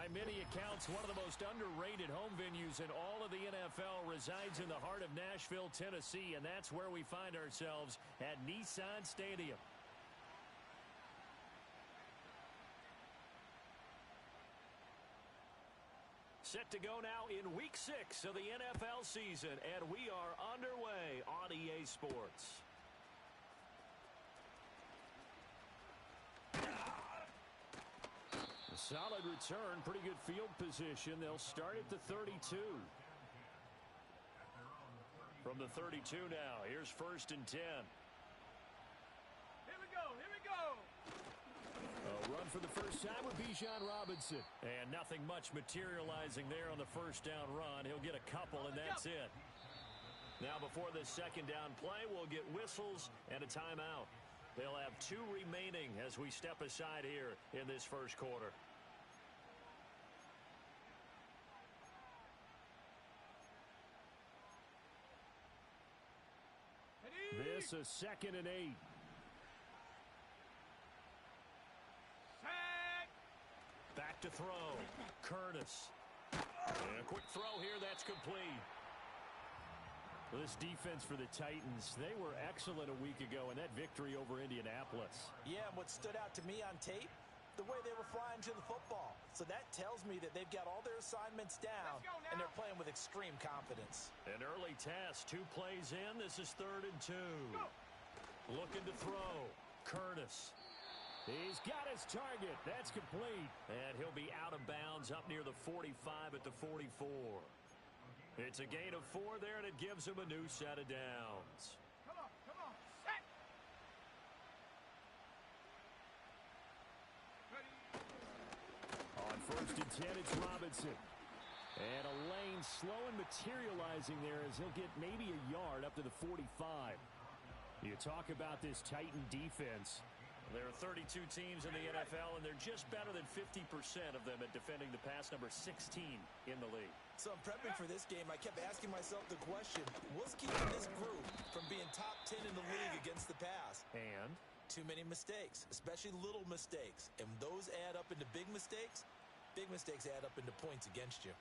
By many accounts, one of the most underrated home venues in all of the NFL resides in the heart of Nashville, Tennessee, and that's where we find ourselves at Nissan Stadium. Set to go now in Week 6 of the NFL season, and we are underway on EA Sports. A solid return, pretty good field position. They'll start at the 32. From the 32 now, here's 1st and 10. Here we go, here we go. A run for the first time with Bijan Robinson. And nothing much materializing there on the first down run. He'll get a couple, and that's it. Now before this second down play, we'll get whistles and a timeout. They'll have 2 remaining as we step aside here in this first quarter. This is 2nd and 8. Back to throw. Curtis. And a quick throw here. That's complete. This defense for the Titans, they were excellent a week ago in that victory over Indianapolis. Yeah, and what stood out to me on tape, the way they were flying to the football. So that tells me that they've got all their assignments down, and they're playing with extreme confidence. An early test. 2 plays in. This is 3rd and 2. Looking to throw. Curtis. He's got his target. That's complete. And he'll be out of bounds up near the 45 at the 44. It's a gain of 4 there, and it gives him a new set of downs. Come on, set. On 1st and 10, it's Robinson. And a lane slow and materializing there as he'll get maybe a yard up to the 45. You talk about this Titan defense. There are 32 teams in the NFL, and they're just better than 50% of them at defending the pass, number 16 in the league. So I'm prepping for this game. I kept asking myself the question, what's keeping this group from being top 10 in the league against the pass? And? Too many mistakes, especially little mistakes. And those add up into big mistakes. Big mistakes add up into points against you.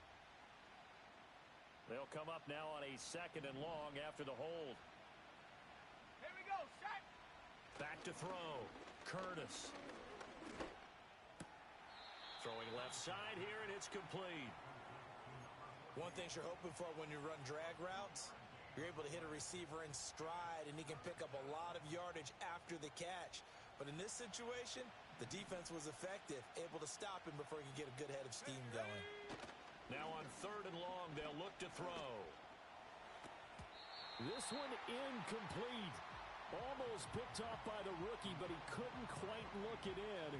They'll come up now on a 2nd and long after the hold. Here we go, set. Back to throw. Curtis. Throwing left side here, and it's complete. One thing you're hoping for when you run drag routes, you're able to hit a receiver in stride, and he can pick up a lot of yardage after the catch. But in this situation, the defense was effective, able to stop him before he could get a good head of steam going. Now on 3rd and long, they'll look to throw. This one incomplete. Almost picked off by the rookie, but he couldn't quite look it in.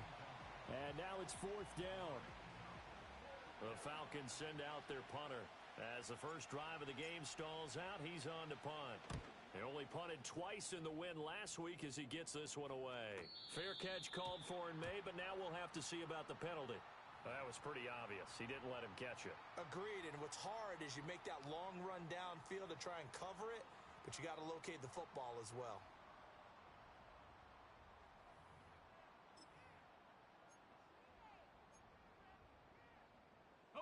And now it's 4th down. The Falcons send out their punter. As the first drive of the game stalls out, he's on to punt. He only punted twice in the win last week as he gets this one away. Fair catch called for and made, but now we'll have to see about the penalty. That was pretty obvious. He didn't let him catch it. Agreed, and what's hard is you make that long run downfield to try and cover it, but you got to locate the football as well.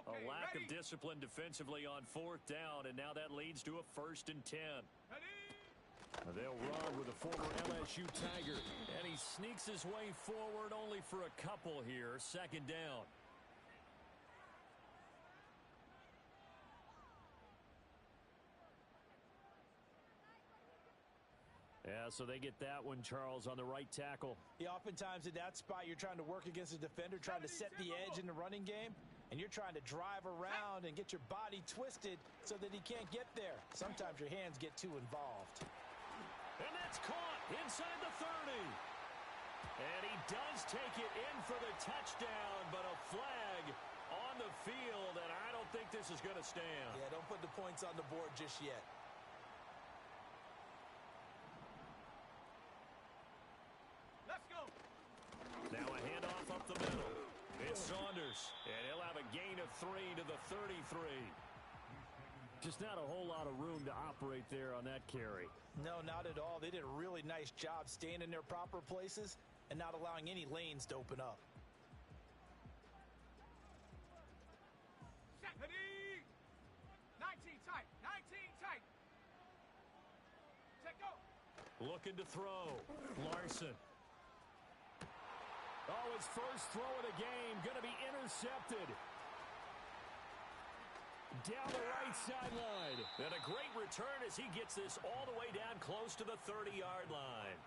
A lack of discipline defensively on 4th down, and now that leads to a 1st and 10. They'll run with a former LSU Tiger, and he sneaks his way forward only for a couple here. 2nd down. Yeah, so they get that one, Charles, on the right tackle. Yeah, oftentimes in that spot, you're trying to work against a defender, trying to set the edge in the running game, and you're trying to drive around and get your body twisted so that he can't get there. Sometimes your hands get too involved. And that's caught inside the 30. And he does take it in for the touchdown, but a flag on the field, and I don't think this is going to stand. Yeah, don't put the points on the board just yet. Let's go. Now a handoff up the middle. It's Saunders, and he'll have a gain of 3 to the 33. Just not a whole lot of room to operate there on that carry. No, not at all. They did a really nice job staying in their proper places and not allowing any lanes to open up. Looking to throw. Larson. Oh, his first throw of the game going to be intercepted. Down the right sideline. And a great return as he gets this all the way down close to the 30-yard line.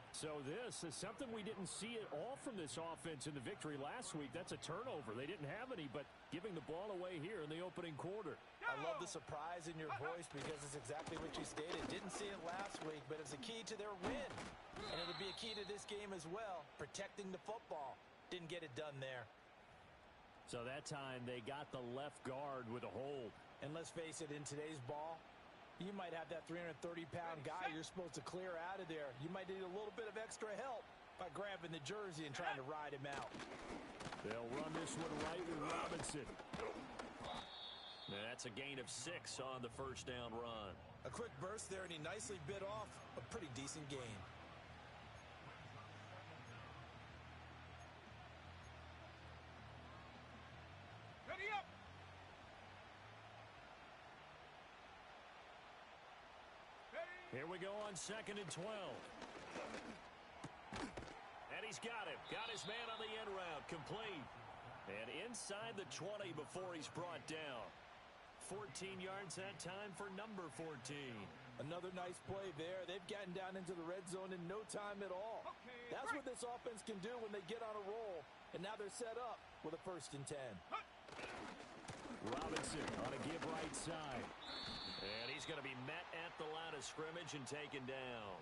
So this is something we didn't see at all from this offense in the victory last week. That's a turnover. They didn't have any, but giving the ball away here in the opening quarter. I love the surprise in your voice because it's exactly what you stated. Didn't see it last week, but it's a key to their win. And it'll be a key to this game as well, protecting the football. Didn't get it done there. So that time they got the left guard with a hold. And let's face it, in today's ball, you might have that 330-pound guy you're supposed to clear out of there. You might need a little bit of extra help by grabbing the jersey and trying to ride him out. They'll run this one right with Robinson. That's a gain of 6 on the first down run. A quick burst there, and he nicely bit off a pretty decent gain. Ready up. Here we go on 2nd and 12. And he's got him. Got his man on the end route. Complete. And inside the 20 before he's brought down. 14 yards that time for number 14. Another nice play there. They've gotten down into the red zone in no time at all. That's what this offense can do when they get on a roll. And now they're set up with a 1st and 10. Robinson on a give right side. And he's going to be met at the line of scrimmage and taken down.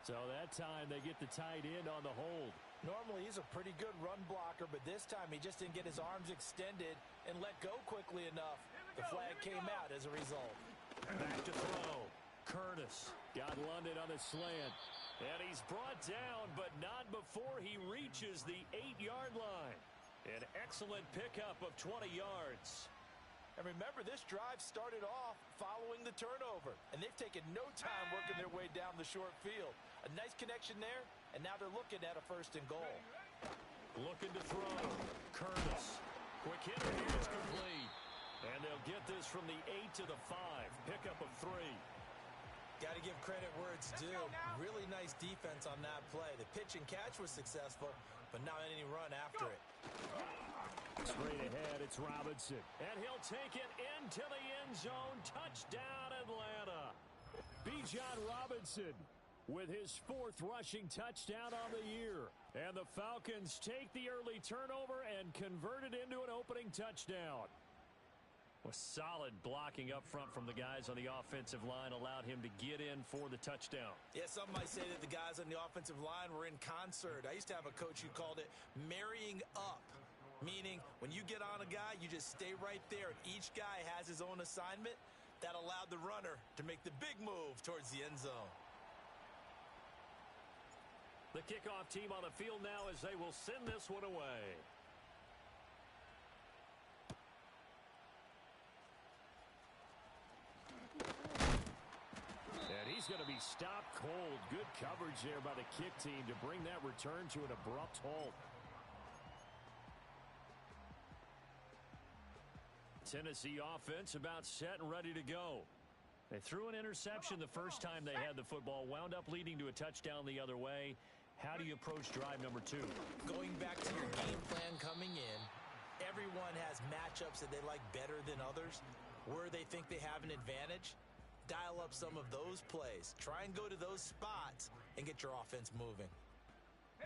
So that time they get the tight end on the hold. Normally he's a pretty good run blocker, but this time he just didn't get his arms extended and let go quickly enough. The flag came out as a result. Back to throw. Curtis got London on the slant. And he's brought down, but not before he reaches the 8-yard line. An excellent pickup of 20 yards. And remember, this drive started off following the turnover. And they've taken no time working their way down the short field. A nice connection there, and now they're looking at a 1st and goal. Looking to throw. Curtis. Quick hitter here is complete. And they'll get this from the 8 to the 5. Pickup of 3. Got to give credit where it's due. Really nice defense on that play. The pitch and catch was successful, but not any run after it. Straight ahead, it's Robinson. And he'll take it into the end zone. Touchdown, Atlanta. Bijan Robinson with his 4th rushing touchdown on the year. And the Falcons take the early turnover and convert it into an opening touchdown. A solid blocking up front from the guys on the offensive line allowed him to get in for the touchdown. Yeah, some might say that the guys on the offensive line were in concert. I used to have a coach who called it marrying up, meaning when you get on a guy, you just stay right there, and each guy has his own assignment. That allowed the runner to make the big move towards the end zone. The kickoff team on the field now as they will send this one away. And he's going to be stopped cold. Good coverage there by the kick team to bring that return to an abrupt halt. Tennessee offense about set and ready to go. They threw an interception the first time they had the football, wound up leading to a touchdown the other way. How do you approach drive number 2? Going back to your game plan coming in, everyone has matchups that they like better than others. Where they think they have an advantage, dial up some of those plays. Try and go to those spots and get your offense moving.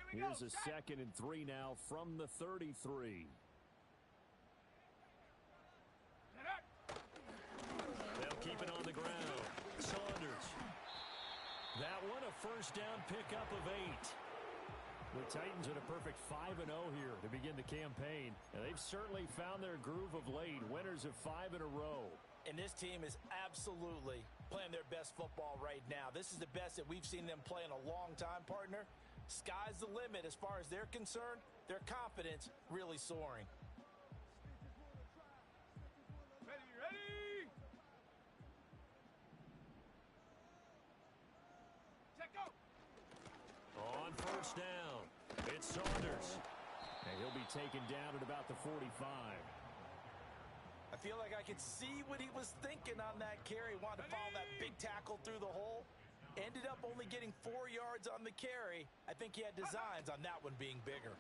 Here's a 2nd and 3 now from the 33. They'll keep it on the ground. Saunders. That one a first down pickup of 8. The Titans at a perfect 5-0 here to begin the campaign. And they've certainly found their groove of late. Winners of 5 in a row. And this team is absolutely playing their best football right now. This is the best that we've seen them play in a long time, partner. Sky's the limit as far as they're concerned. Their confidence really soaring. Ready. Check go. On first down, it's Saunders. And he'll be taken down at about the 45. I feel like I could see what he was thinking on that carry. Wanted to follow that big tackle through the hole. Ended up only getting 4 yards on the carry. I think he had designs on that one being bigger.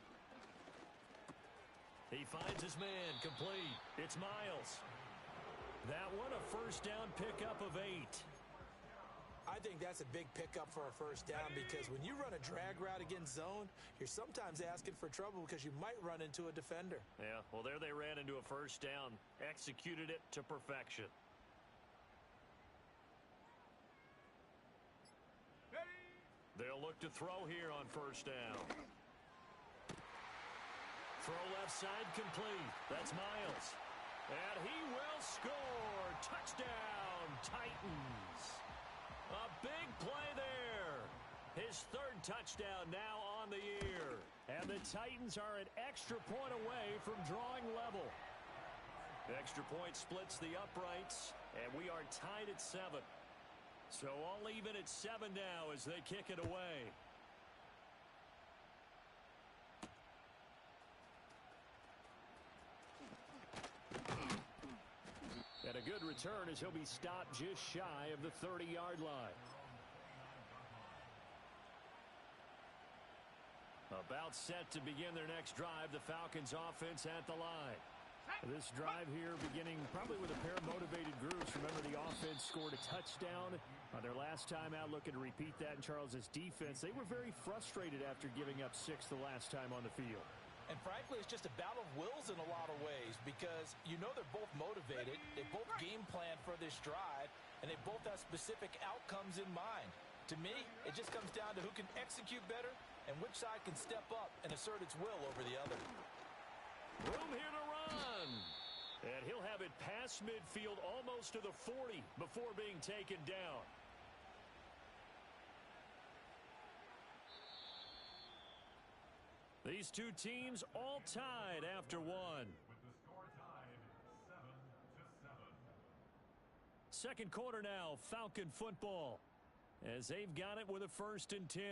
He finds his man, complete. It's Miles. That one, a first down pickup of 8. I think that's a big pickup for a first down because when you run a drag route against zone, you're sometimes asking for trouble because you might run into a defender. Yeah, well, there they ran into a first down. Executed it to perfection. They'll look to throw here on first down. Throw left side complete. That's Miles. And he will score. Touchdown, Titans. A big play there. His third touchdown now on the year. And the Titans are an extra point away from drawing level. The extra point splits the uprights, and we are tied at 7. So all even at 7 now as they kick it away. And a good return as he'll be stopped just shy of the 30-yard line. About set to begin their next drive, the Falcons offense at the line. This drive here beginning probably with a pair of motivated groups. Remember, the offense scored a touchdown on their last time out, looking to repeat that in Charles's defense. They were very frustrated after giving up 6 the last time on the field. And frankly, it's just a battle of wills in a lot of ways because you know they're both motivated. They both game plan for this drive, and they both have specific outcomes in mind. To me, it just comes down to who can execute better and which side can step up and assert its will over the other. Room here to run. And he'll have it past midfield almost to the 40 before being taken down. These two teams all tied after 1. With the score tied 7-7. Second quarter now, Falcon football, as they've got it with a 1st and 10.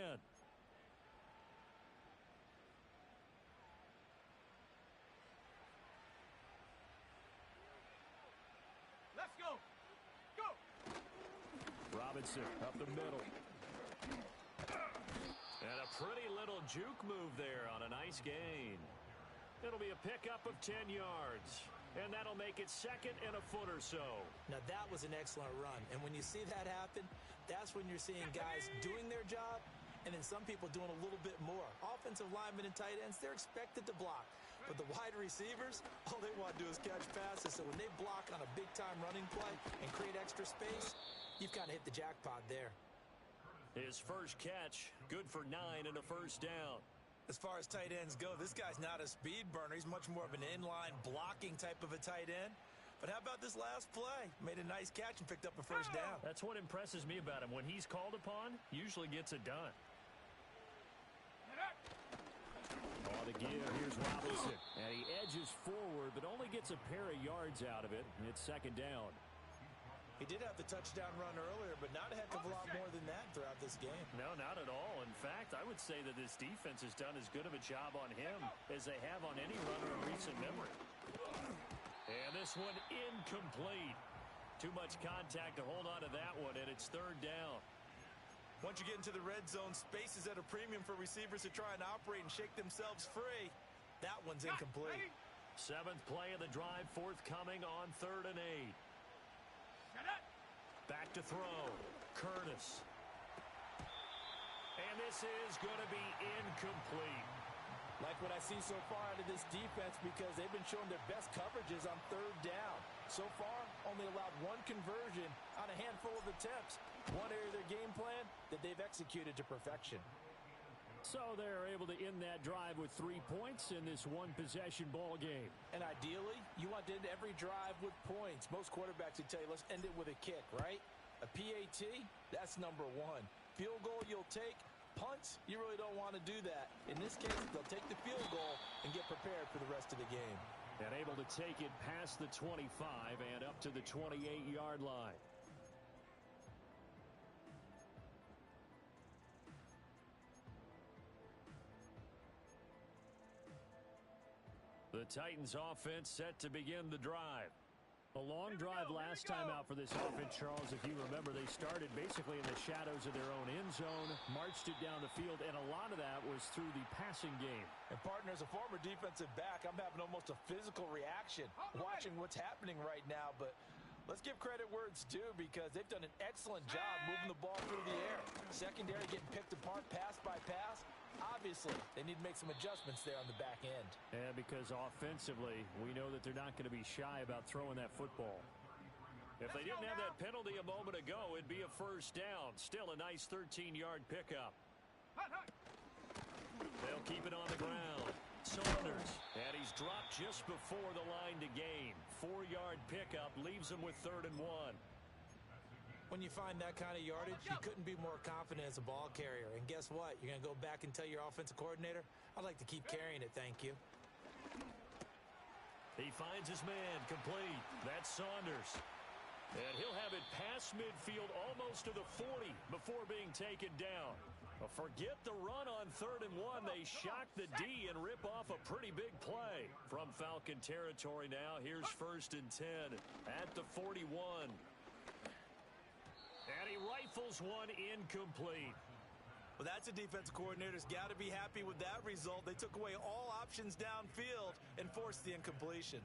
Let's go. Go. Robinson up the middle. And a pretty little juke move there on a nice gain. It'll be a pickup of 10 yards. And that'll make it 2nd and a foot or so. Now, that was an excellent run. And when you see that happen, that's when you're seeing guys doing their job and then some people doing a little bit more. Offensive linemen and tight ends, they're expected to block. But the wide receivers, all they want to do is catch passes. So when they block on a big-time running play and create extra space, you've kind of hit the jackpot there. His first catch, good for 9 and a first down. As far as tight ends go, this guy's not a speed burner. He's much more of an inline blocking type of a tight end. But how about this last play? Made a nice catch and picked up a first down. That's what impresses me about him. When he's called upon, usually gets it done. On the give, here's Robinson. And he edges forward, but only gets a pair of yards out of it. And it's 2nd down. He did have the touchdown run earlier, but not a heck of a lot more than that throughout this game. No, not at all. In fact, I would say that this defense has done as good of a job on him as they have on any runner in recent memory. And this one incomplete. Too much contact to hold on to that one, and it's 3rd down. Once you get into the red zone, space is at a premium for receivers to try and operate and shake themselves free. That one's incomplete. 7th play of the drive, forthcoming on 3rd and 8. Back to throw. Curtis. And this is going to be incomplete. Like what I see so far out of this defense because they've been showing their best coverages on 3rd down. So far, only allowed 1 conversion on a handful of attempts. One area of their game plan that they've executed to perfection. So they're able to end that drive with 3 points in this one-possession ball game. And ideally, you want to end every drive with points. Most quarterbacks would tell you, let's end it with a kick, right? A PAT, that's number 1. Field goal you'll take. Punts, you really don't want to do that. In this case, they'll take the field goal and get prepared for the rest of the game. And able to take it past the 25 and up to the 28-yard line. The Titans offense set to begin the drive. A long drive last time out for this offense, Charles. If you remember, they started basically in the shadows of their own end zone, marched it down the field, and a lot of that was through the passing game. And, partner, as a former defensive back, I'm having almost a physical reaction watching what's happening right now. But let's give credit where it's due because they've done an excellent job moving the ball through the air. Secondary getting picked apart pass by pass. Obviously, they need to make some adjustments there on the back end. Yeah, because offensively, we know that they're not going to be shy about throwing that football. If they didn't have that penalty a moment ago, it'd be a first down. Still a nice 13-yard pickup. They'll keep it on the ground. Saunders, and he's dropped just before the line to gain. 4-yard pickup leaves him with 3rd and 1. When you find that kind of yardage, you couldn't be more confident as a ball carrier. And guess what? You're going to go back and tell your offensive coordinator, I'd like to keep carrying it, thank you. He finds his man complete. That's Saunders. And he'll have it past midfield almost to the 40 before being taken down. Well, forget the run on 3rd and 1. They shock the D and rip off a pretty big play. From Falcon territory now, here's 1st and 10 at the 41. And he rifles one incomplete. Well, that's a defensive coordinator's got to be happy with that result. They took away all options downfield and forced the incompletion.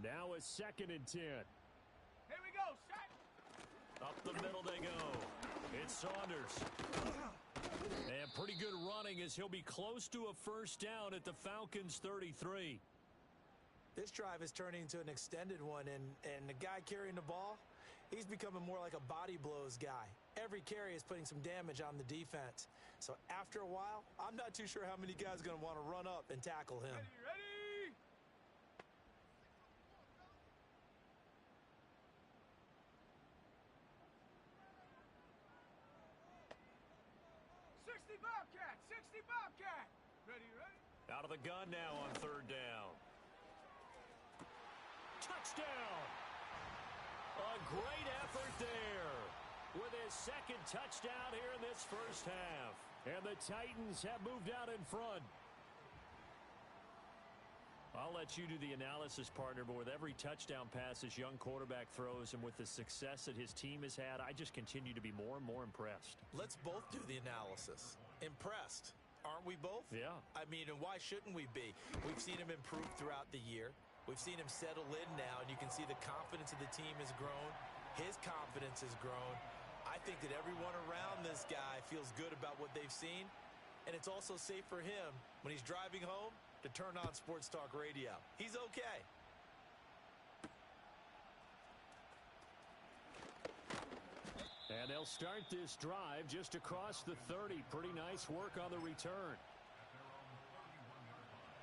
Now a 2nd and 10. Here we go, set. Up the middle they go. It's Saunders. And pretty good running as he'll be close to a first down at the Falcons' 33. This drive is turning into an extended one, and the guy carrying the ball, he's becoming more like a body blows guy. Every carry is putting some damage on the defense. So after a while, I'm not too sure how many guys are going to want to run up and tackle him. Ready? 60 Bobcat, 60 Bobcat. Ready? Out of the gun now on 3rd down. Touchdown! A great effort there with his 2nd touchdown here in this first half. And the Titans have moved out in front. I'll let you do the analysis, partner, but with every touchdown pass this young quarterback throws and with the success that his team has had, I just continue to be more and more impressed. Let's both do the analysis. Impressed. Aren't we both? Yeah. I mean, and why shouldn't we be? We've seen him improve throughout the year. We've seen him settle in now, and you can see the confidence of the team has grown. His confidence has grown. I think that everyone around this guy feels good about what they've seen, and it's also safe for him when he's driving home to turn on Sports Talk Radio. He's okay. And they'll start this drive just across the 30. Pretty nice work on the return.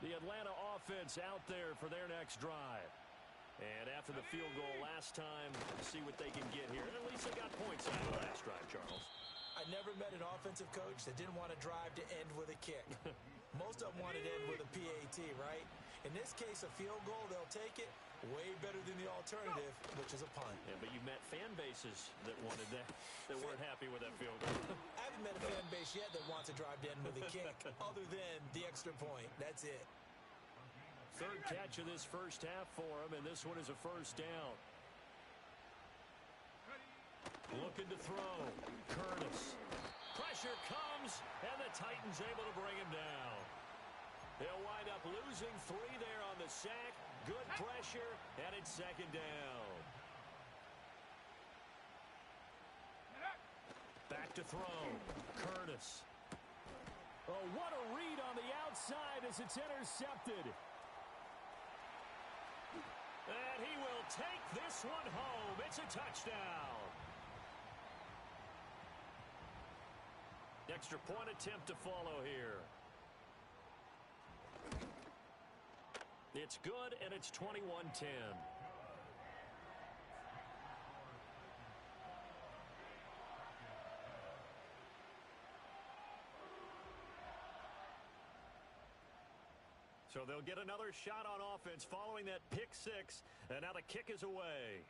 The Atlanta offense out there for their next drive. And after the field goal last time, see what they can get here. And at least they got points out of the last drive, Charles. I never met an offensive coach that didn't want to drive to end with a kick. Most of them wanted to end with a PAT, right? In this case, a field goal, they'll take it. Way better than the alternative, which is a punt. Yeah, but you met fan bases that wanted that, that weren't happy with that field goal. I haven't met a fan base yet that wants to drive to end with a kick, other than the extra point. That's it. 3rd catch of this first half for him, and this one is a first down. Looking to throw. Curtis. Pressure comes, and the Titans able to bring him down. They'll wind up losing 3 there on the sack. Good pressure, and it's 2nd down. Back to throw. Curtis. Oh, what a read on the outside as it's intercepted. And he will take this one home. It's a touchdown. Extra point attempt to follow here. It's good, and it's 21-10. So they'll get another shot on offense following that pick 6, and now the kick is away.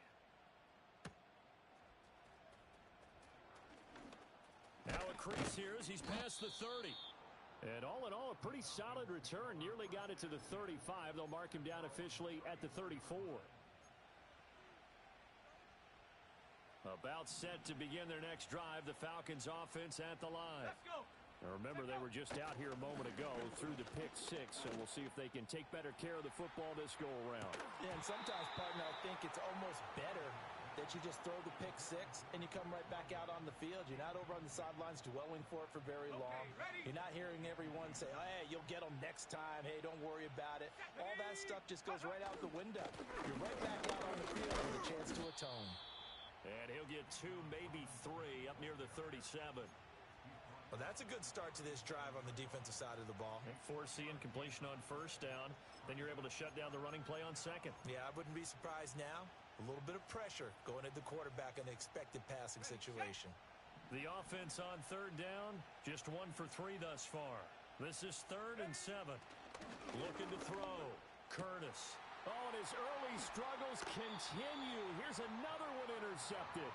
Now a crease here as he's past the 30. And all in all, a pretty solid return. Nearly got it to the 35. They'll mark him down officially at the 34. About set to begin their next drive, the Falcons offense at the line. Let's go. Now remember, they were just out here a moment ago through the pick six, so we'll see if they can take better care of the football this go-around. Yeah, and sometimes, partner, I think it's almost better that you just throw the pick six and you come right back out on the field. You're not over on the sidelines dwelling for it for very long. Ready. You're not hearing everyone say, oh, hey, you'll get them next time. Hey, don't worry about it. All that stuff just goes right out the window. You're right back out on the field with a chance to atone. And he'll get 2, maybe 3, up near the 37. Well, that's a good start to this drive on the defensive side of the ball. And force the incompletion on first down. Then you're able to shut down the running play on second. Yeah, I wouldn't be surprised now. A little bit of pressure going at the quarterback in the expected passing situation. The offense on third down, just 1 for 3 thus far. This is 3rd and 7. Looking to throw. Curtis. Oh, and his early struggles continue. Here's another one intercepted.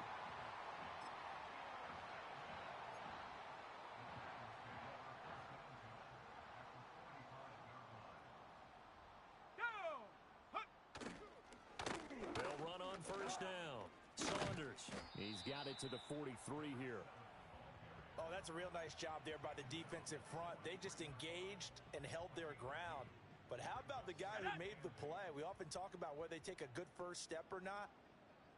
They'll run on first down. Saunders. He's got it to the 43 here. Oh, that's a real nice job there by the defensive front. They just engaged and held their ground. But how about the guy who made the play? We often talk about whether they take a good first step or not.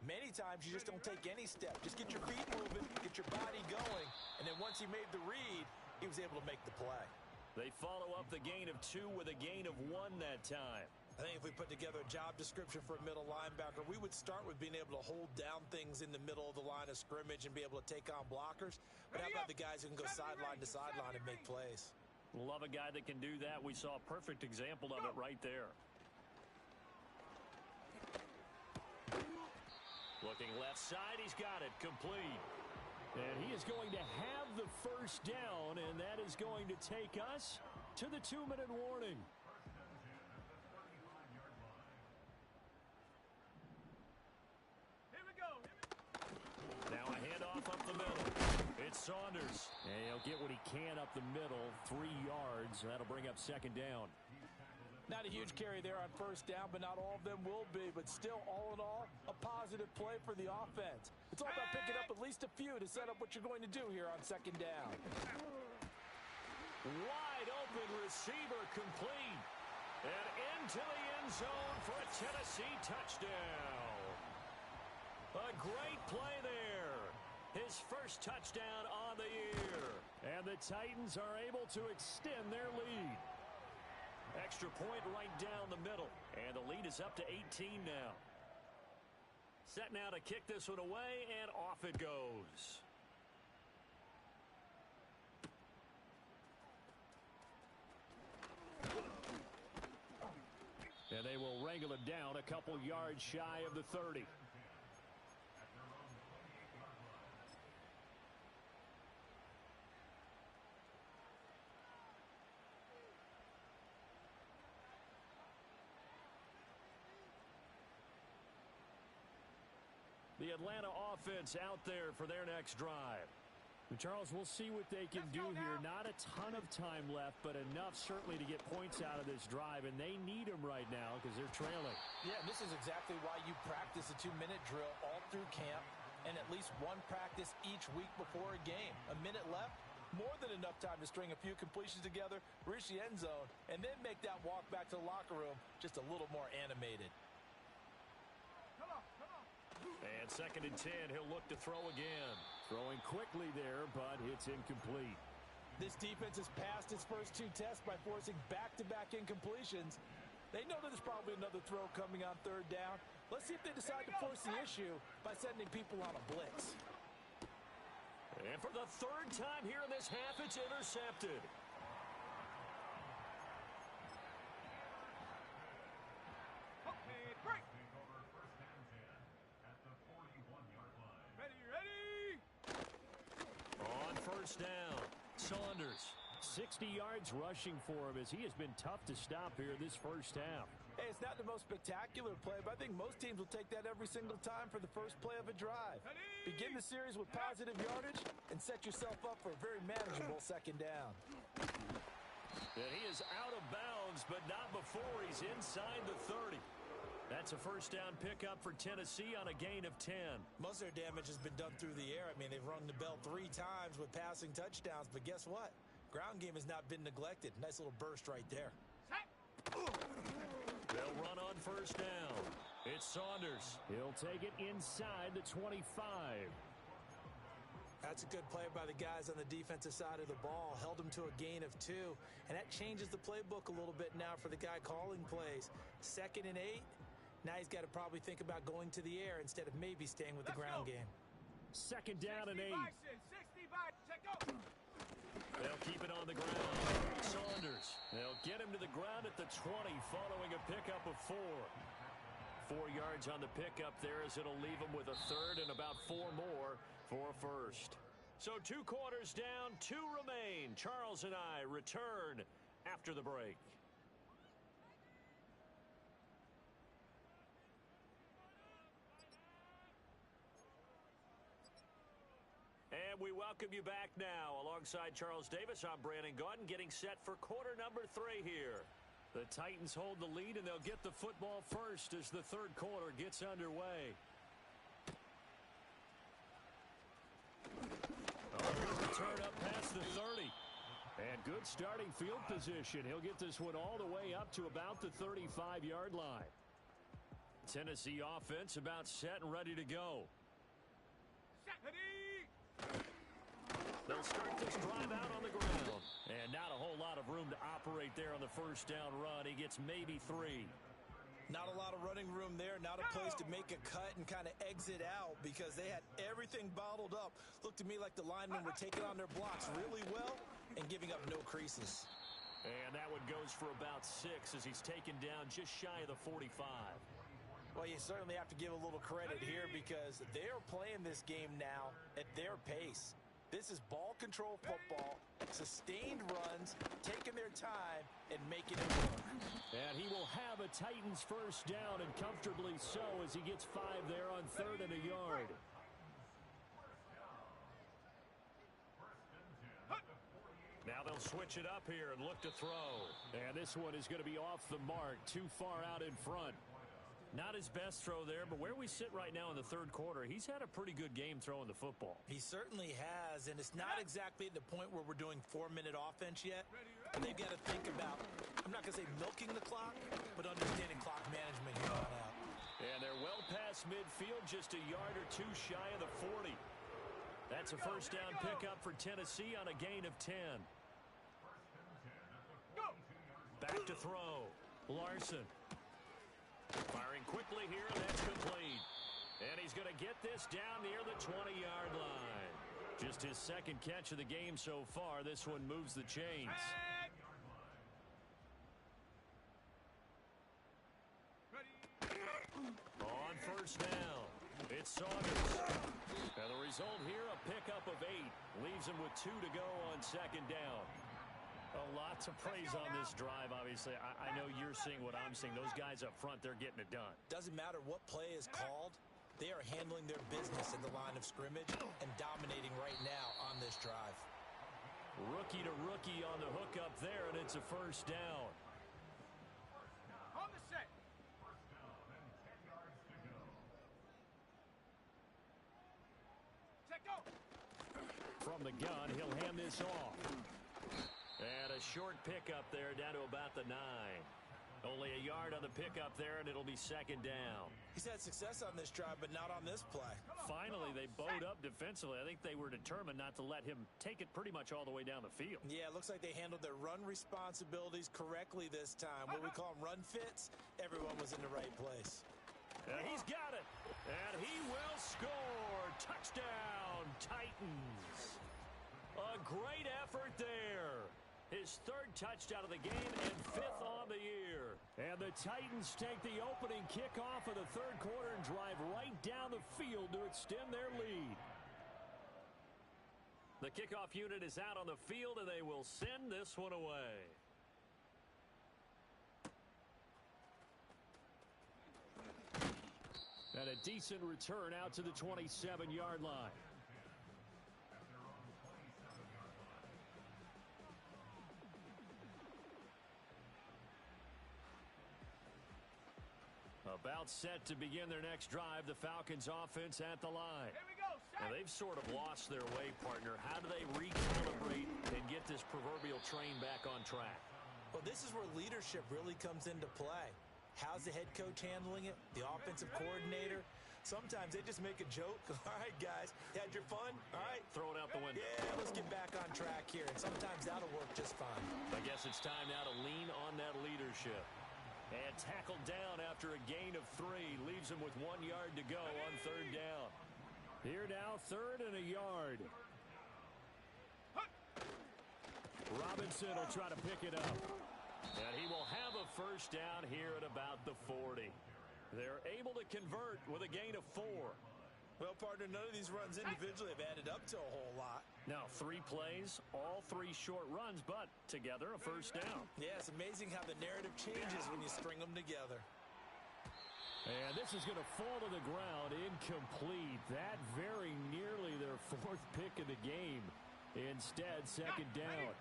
Many times you just don't take any step. Just get your feet moving, get your body going, and then once he made the read, he was able to make the play. They follow up the gain of 2 with a gain of 1 that time. I think if we put together a job description for a middle linebacker, we would start with being able to hold down things in the middle of the line of scrimmage and be able to take on blockers. But how about the guys who can go sideline to sideline and make plays? Love a guy that can do that. We saw a perfect example of it right there. Looking left side, he's got it complete. And he is going to have the first down, and that is going to take us to the 2-minute warning. Here we go. Now a handoff up the middle. It's Saunders. And he'll get what he can up the middle, 3 yards. That'll bring up second down. Not a huge carry there on first down, but not all of them will be. But still, all in all, a positive play for the offense. It's all about picking up at least a few to set up what you're going to do here on second down. Wide open receiver complete. And into the end zone for a Tennessee touchdown. A great play there. His first touchdown on the year. And the Titans are able to extend their lead. Extra point right down the middle. And the lead is up to 18 now. Set now to kick this one away, and off it goes. And they will wrangle it down a couple yards shy of the 30. The Atlanta offense out there for their next drive. And Charles, we'll see what they can do here. Not a ton of time left, but enough certainly to get points out of this drive, and they need them right now because they're trailing. Yeah, and this is exactly why you practice a 2-minute drill all through camp and at least one practice each week before a game. A minute left, more than enough time to string a few completions together, reach the end zone, and then make that walk back to the locker room just a little more animated. And 2nd and 10, he'll look to throw again. Throwing quickly there, but it's incomplete. This defense has passed its first 2 tests by forcing back-to-back incompletions. They know that there's probably another throw coming on 3rd down. Let's see if they decide to force the issue by sending people on a blitz. And for the 3rd time here in this half, it's intercepted. Down. Saunders, 60 yards rushing for him as he has been tough to stop here this first half. Hey, it's not the most spectacular play, but I think most teams will take that every single time for the first play of a drive. Begin the series with positive yardage and set yourself up for a very manageable 2nd down. And he is out of bounds, but not before he's inside the 30. That that's a first down pickup for Tennessee on a gain of 10. Most of their damage has been done through the air. I mean, they've rung the bell 3 times with passing touchdowns, but guess what? Ground game has not been neglected. Nice little burst right there. They'll run on first down. It's Saunders. He'll take it inside the 25. That's a good play by the guys on the defensive side of the ball. Held him to a gain of 2, and that changes the playbook a little bit now for the guy calling plays. 2nd and 8. Now he's got to probably think about going to the air instead of maybe staying with the ground game. 2nd down and 8. 65. Check go. They'll keep it on the ground. Saunders. They'll get him to the ground at the 20 following a pickup of 4. 4 yards on the pickup there as it'll leave him with a 3rd and about 4 more for a first. So 2 quarters down, 2 remain. Charles and I return after the break. And we welcome you back now. Alongside Charles Davis, I'm Brandon Gaudin, getting set for quarter number 3 here. The Titans hold the lead, and they'll get the football first as the 3rd quarter gets underway. Good return up past the 30. And good starting field position. He'll get this one all the way up to about the 35-yard line. Tennessee offense about set and ready to go. They'll start this drive out on the ground. And not a whole lot of room to operate there on the first down run. He gets maybe 3. Not a lot of running room there. Not a place to make a cut and kind of exit out because they had everything bottled up. Looked to me like the linemen were taking on their blocks really well and giving up no creases. And that one goes for about 6 as he's taken down just shy of the 45. Well, you certainly have to give a little credit here because they are playing this game now at their pace. This is ball control football, sustained runs, taking their time, and making it work. And he will have a Titans first down, and comfortably so as he gets 5 there on 3rd and a yard. Now they'll switch it up here and look to throw. And this one is going to be off the mark, too far out in front. Not his best throw there, but where we sit right now in the 3rd quarter, he's had a pretty good game throwing the football. He certainly has, and it's not exactly at the point where we're doing 4-minute offense yet. And they've got to think about, I'm not going to say milking the clock, but understanding clock management here on out. And they're well past midfield, just a yard or 2 shy of the 40. That's a first down pickup for Tennessee on a gain of 10. Back to throw. Larson. Firing quickly here, and that's complete. And he's going to get this down near the 20-yard line. Just his 2nd catch of the game so far. This one moves the chains. On first down, it's Saunders. And the result here, a pickup of 8. Leaves him with 2 to go on 2nd down. A lot to praise on this drive, obviously. I know you're seeing what I'm seeing. Those guys up front, they're getting it done. Doesn't matter what play is called. They are handling their business in the line of scrimmage and dominating right now on this drive. Rookie to rookie on the hook up there, and it's a first down. On the set. Check go. From the gun, he'll hand this off. And a short pickup there down to about the 9. Only a yard on the pickup there, and it'll be 2nd down. He's had success on this drive, but not on this play. Finally, they bowed up defensively. I think they were determined not to let him take it pretty much all the way down the field. Yeah, it looks like they handled their run responsibilities correctly this time. What we call them run fits, everyone was in the right place. And he's got it. And he will score. Touchdown, Titans. A great effort there. His 3rd touchdown of the game and 5th on the year. And the Titans take the opening kickoff of the 3rd quarter and drive right down the field to extend their lead. The kickoff unit is out on the field, and they will send this one away. And a decent return out to the 27-yard line. A About set to begin their next drive, the Falcons offense at the line. Here we go, Now, they've sort of lost their way, partner. How do they recalibrate and get this proverbial train back on track? Well, this is where leadership really comes into play. How's the head coach handling it? The offensive coordinator? Sometimes they just make a joke. All right, guys, had your fun? All right. Throw it out the window. Yeah, let's get back on track here. And sometimes that'll work just fine. I guess it's time now to lean on that leadership. And tackled down after a gain of 3. Leaves him with 1 yard to go on third down. Here now, 3rd and a yard. Robinson will try to pick it up. And he will have a first down here at about the 40. They're able to convert with a gain of 4. Well, partner, none of these runs individually have added up to a whole lot. Now, 3 plays, all 3 short runs, but together a first down. Yeah, it's amazing how the narrative changes when you string them together. And this is going to fall to the ground, incomplete. That very nearly their 4th pick of the game. Instead, second down.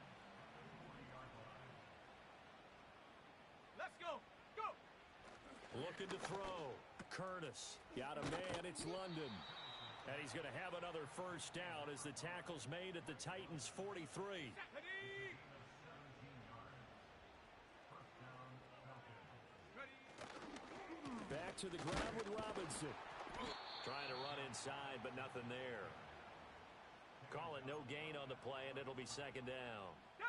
Let's go. Go. Looking to throw. Curtis got a man. It's London. And he's going to have another first down as the tackle's made at the Titans' 43. Ready. Back to the ground with Robinson. Trying to run inside, but nothing there. Call it no gain on the play, and it'll be second down. Go.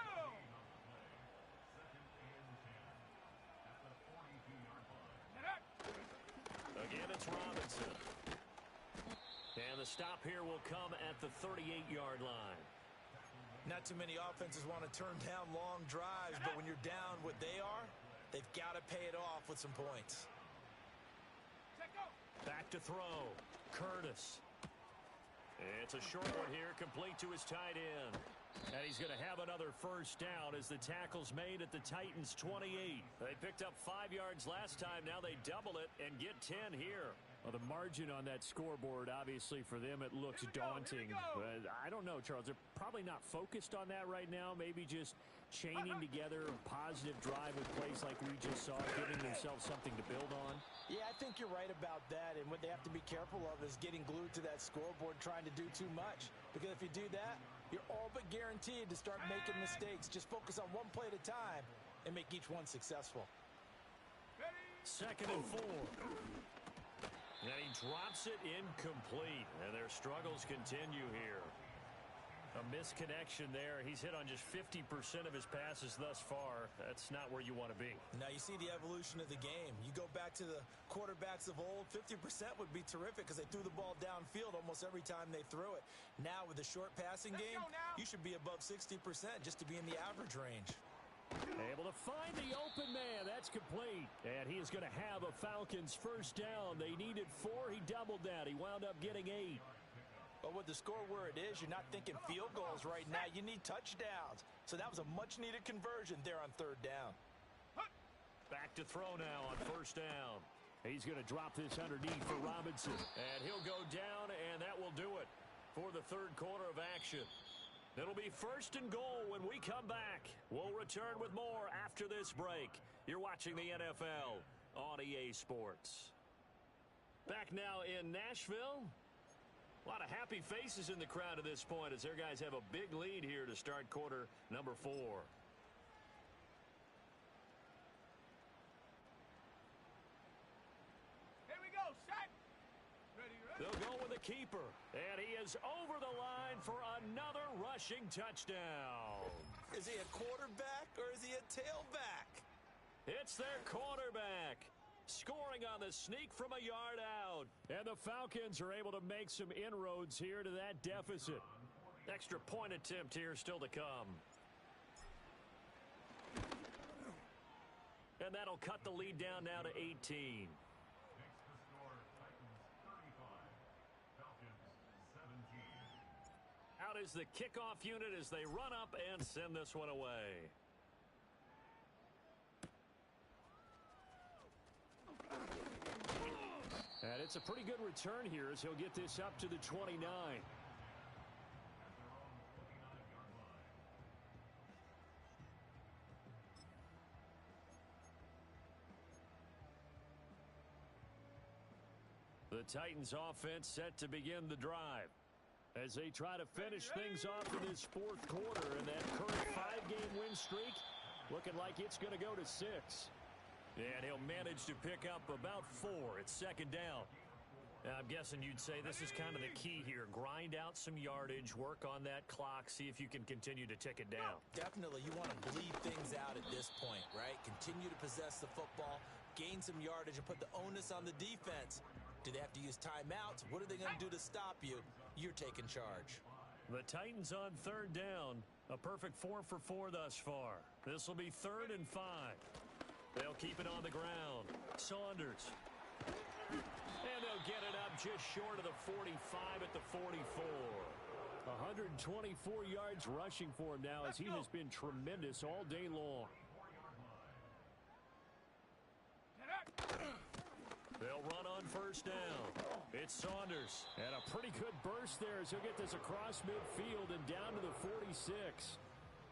Again, it's Robinson. And the stop here will come at the 38-yard line. Not too many offenses want to turn down long drives, but when you're down what they are, they've got to pay it off with some points. Back to throw. Curtis. It's a short one here, complete to his tight end. And he's going to have another first down as the tackle's made at the Titans' 28. They picked up 5 yards last time. Now they double it and get 10 here. Well, the margin on that scoreboard, obviously, for them, it looks daunting. But I don't know, Charles. They're probably not focused on that right now. Maybe just chaining together a positive drive with plays like we just saw, giving themselves something to build on. Yeah, I think you're right about that. And what they have to be careful of is getting glued to that scoreboard, trying to do too much. Because if you do that, you're all but guaranteed to start making mistakes. Just focus on one play at a time and make each one successful. Second and 4. And he drops it incomplete. And their struggles continue here. A misconnection there. He's hit on just 50% of his passes thus far. That's not where you want to be. Now you see the evolution of the game. You go back to the quarterbacks of old, 50% would be terrific because they threw the ball downfield almost every time they threw it. Now with the short passing game, you should be above 60% just to be in the average range. Able to find the open man. That's complete. And he is going to have a Falcons first down. They needed 4. He doubled that. He wound up getting 8. But with the score where it is, you're not thinking field goals right now. You need touchdowns. So that was a much-needed conversion there on third down. Back to throw now on first down. He's going to drop this underneath for Robinson. And he'll go down, and that will do it for the third quarter of action. It'll be first and goal when we come back. We'll return with more after this break. You're watching the NFL on EA Sports. Back now in Nashville. A lot of happy faces in the crowd at this point as their guys have a big lead here to start quarter number 4. Here we go, set. Ready. They'll go with the keeper. And he is over the line for another rushing touchdown. Is he a quarterback or is he a tailback? It's their quarterback. Scoring on the sneak from a yard out. And the Falcons are able to make some inroads here to that deficit. Extra point attempt here still to come. And that'll cut the lead down now to 18. Makes the score Titans 35, Falcons 17. Out is the kickoff unit as they run up and send this one away. And it's a pretty good return here as he'll get this up to the 29. The Titans offense set to begin the drive as they try to finish things off in this fourth quarter, and that current 5-game win streak looking like it's going to go to 6. And he'll manage to pick up about 4 at second down. I'm guessing you'd say this is kind of the key here. Grind out some yardage, work on that clock, see if you can continue to tick it down. Definitely, you want to bleed things out at this point, right? Continue to possess the football, gain some yardage, and put the onus on the defense. Do they have to use timeouts? What are they going to do to stop you? You're taking charge. The Titans on third down. A perfect 4 for 4 thus far. This will be 3rd and 5. They'll keep it on the ground. Saunders. And they'll get it up just short of the 45 at the 44. 124 yards rushing for him now as he has been tremendous all day long. They'll run on first down. It's Saunders. And a pretty good burst there as he'll get this across midfield and down to the 46.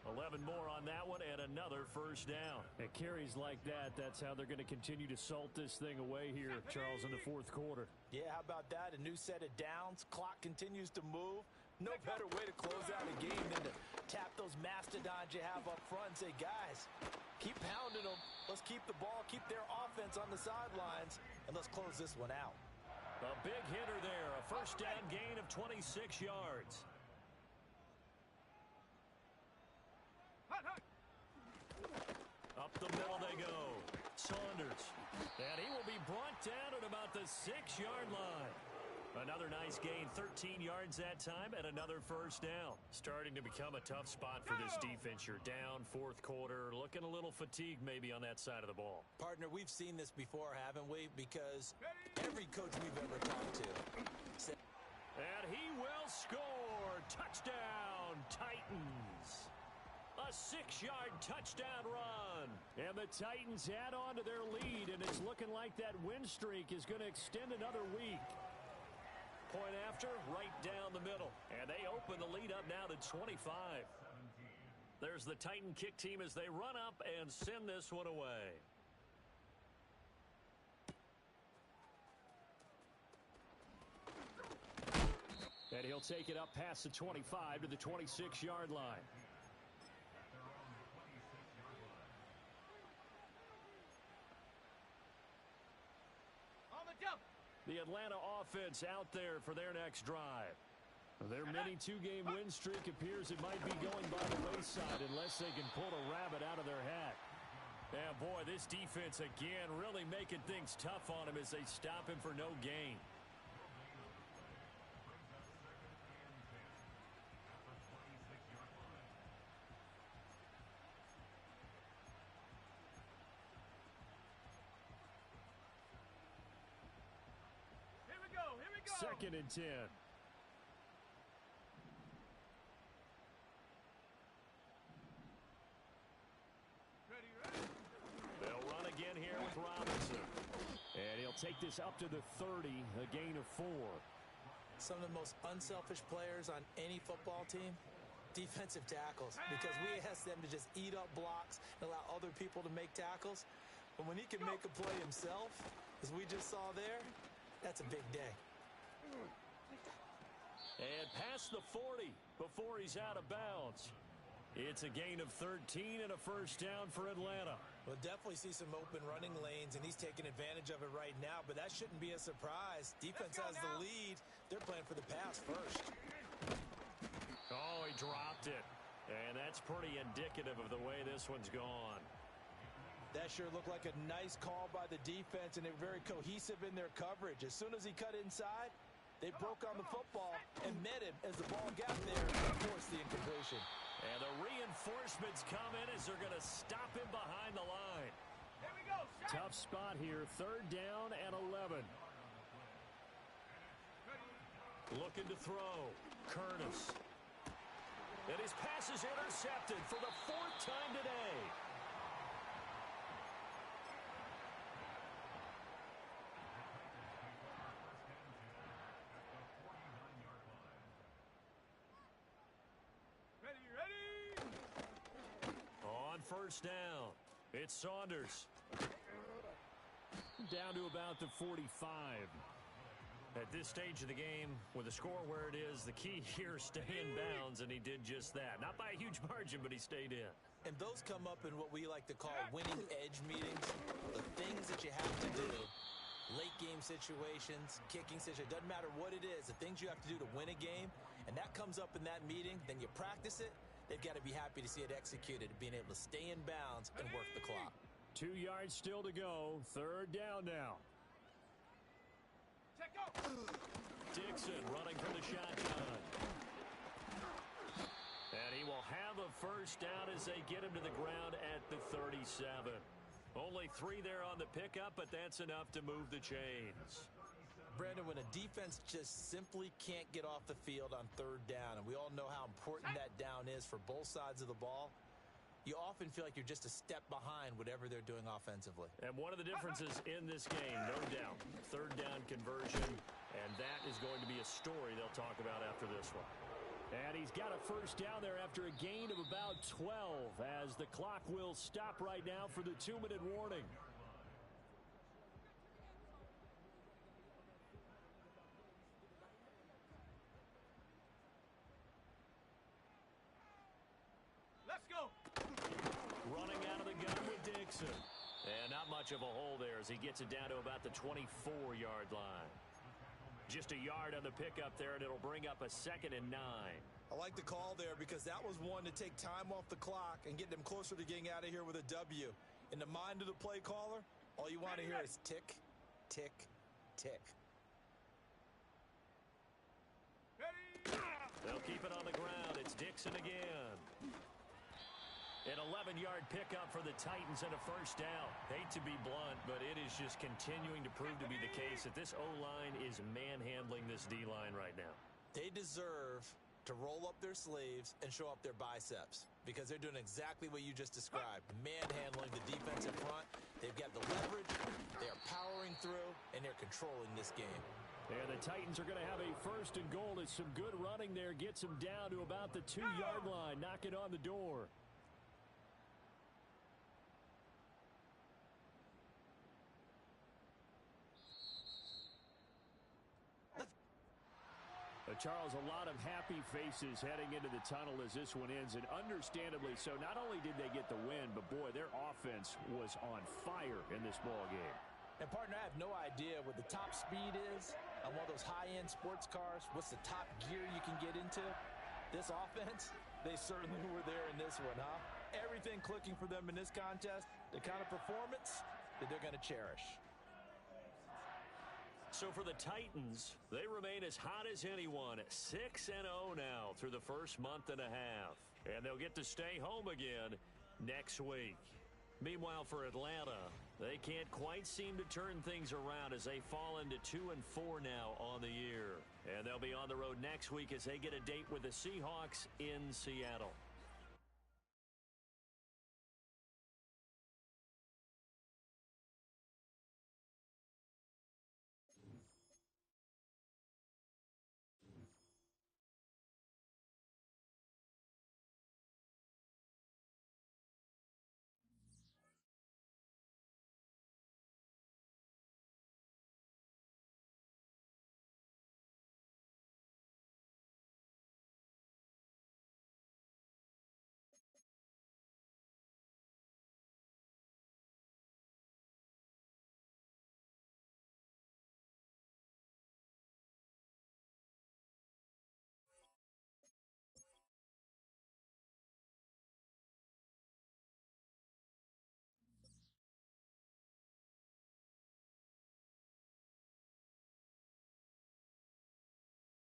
11 more on that one and another first down. At carries like that, that's how they're going to continue to salt this thing away here, Charles, in the fourth quarter. Yeah, how about that? A new set of downs. Clock continues to move. No better way to close out a game than to tap those mastodons you have up front and say, guys, keep pounding them. Let's keep the ball, keep their offense on the sidelines, and let's close this one out. A big hitter there. A first down gain of 26 yards. Up the middle they go. Saunders. And he will be brought down at about the 6-yard line. Another nice gain, 13 yards that time, and another first down. Starting to become a tough spot for this defense. You're down fourth quarter, looking a little fatigued maybe on that side of the ball. Partner, we've seen this before, haven't we? Because every coach we've ever talked to said... And he will score. Touchdown, Titans. A 6-yard touchdown run. And the Titans add on to their lead, and it's looking like that win streak is going to extend another week. Point after, right down the middle. And they open the lead up now to 25. There's the Titan kick team as they run up and send this one away. And he'll take it up past the 25 to the 26-yard line. The Atlanta offense out there for their next drive. Their mini 2-game win streak appears it might be going by the wayside unless they can pull a rabbit out of their hat. And boy, this defense again really making things tough on him as they stop him for no gain. Second and 10. They'll run again here with Robinson. And he'll take this up to the 30, a gain of 4. Some of the most unselfish players on any football team, defensive tackles, because we ask them to just eat up blocks and allow other people to make tackles. But when he can make a play himself, as we just saw there, that's a big day. And past the 40 before he's out of bounds. It's a gain of 13 and a first down for Atlanta. We'll definitely see some open running lanes, and he's taking advantage of it right now, but that shouldn't be a surprise. Defense has the lead. They're playing for the pass first. Oh, he dropped it. And that's pretty indicative of the way this one's gone. That sure looked like a nice call by the defense, and they're very cohesive in their coverage. As soon as he cut inside, they broke on the football and met him as the ball got there and forced the incompletion. And the reinforcements come in as they're going to stop him behind the line. Here we go. Tough spot here. Third down and 11. Looking to throw. Curtis. And his pass is intercepted for the 4th time today. First down. It's Saunders. Down to about the 45. At this stage of the game, with the score where it is, the key here, stay in bounds, and he did just that. Not by a huge margin, but he stayed in. And those come up in what we like to call winning edge meetings. The things that you have to do, late game situations, kicking situations, doesn't matter what it is, the things you have to do to win a game, and that comes up in that meeting, then you practice it, they've got to be happy to see it executed, being able to stay in bounds and work the clock. 2 yards still to go. Third down now. Check out. Dixon running from the shotgun. And he will have a first down as they get him to the ground at the 37. Only 3 there on the pickup, but that's enough to move the chains. Brandon, when a defense just simply can't get off the field on third down, and we all know how important that down is for both sides of the ball, you often feel like you're just a step behind whatever they're doing offensively. And one of the differences in this game, no doubt, third down conversion, and that is going to be a story they'll talk about after this one. And he's got a first down there after a gain of about 12 as the clock will stop right now for the 2-minute warning. Let's go. Running out of the gun with Dixon. And not much of a hole there as he gets it down to about the 24-yard line. Just a yard on the pickup there, and it'll bring up a 2nd and 9. I like the call there because that was one to take time off the clock and get them closer to getting out of here with a W. In the mind of the play caller, all you want to hear is tick, tick, tick. Ready. They'll keep it on the ground. It's Dixon again. An 11-yard pickup for the Titans and a first down. Hate to be blunt, but it is just continuing to prove to be the case that this O-line is manhandling this D-line right now. They deserve to roll up their sleeves and show up their biceps because they're doing exactly what you just described, manhandling the defense in front. They've got the leverage, they're powering through, and they're controlling this game. And the Titans are going to have a first and goal as some good running there gets them down to about the 2-yard line, knocking on the door. Charles, a lot of happy faces heading into the tunnel as this one ends, and understandably so. Not only did they get the win, but boy, their offense was on fire in this ball game. And partner, I have no idea what the top speed is on one of those high-end sports cars. What's the top gear you can get into? This offense, they certainly were there in this one, huh? Everything clicking for them in this contest, the kind of performance that they're going to cherish. So for the Titans, they remain as hot as anyone, 6-0 now through the first month and a half. And they'll get to stay home again next week. Meanwhile, for Atlanta, they can't quite seem to turn things around as they fall into 2-4 now on the year. And they'll be on the road next week as they get a date with the Seahawks in Seattle.